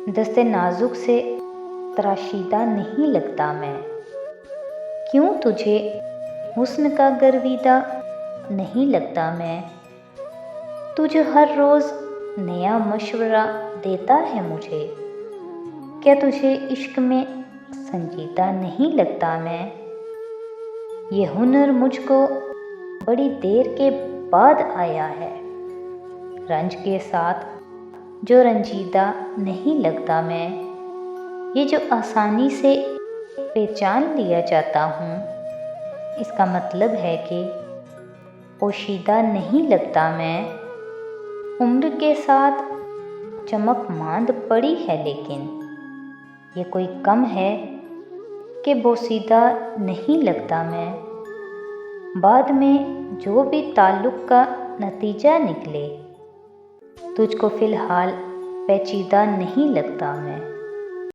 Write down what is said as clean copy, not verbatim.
दस्ते नाजुक से तराशीदा नहीं लगता मैं। क्यों तुझे हुस्न का गर्विदा नहीं लगता मैं। तू जो हर रोज़ नया मशवरा देता है मुझे, क्या तुझे इश्क में संजीदा नहीं लगता मैं। ये हुनर मुझको बड़ी देर के बाद आया है, रंज के साथ जो रंजीदा नहीं लगता मैं। ये जो आसानी से पहचान लिया जाता हूँ, इसका मतलब है कि पोशीदा नहीं लगता मैं। उम्र के साथ चमक मांद पड़ी है, लेकिन ये कोई कम है कि बोसीदा नहीं लगता मैं। बाद में जो भी ताल्लुक़ का नतीजा निकले, तुझको फ़िलहाल पेचीदा नहीं लगता मैं।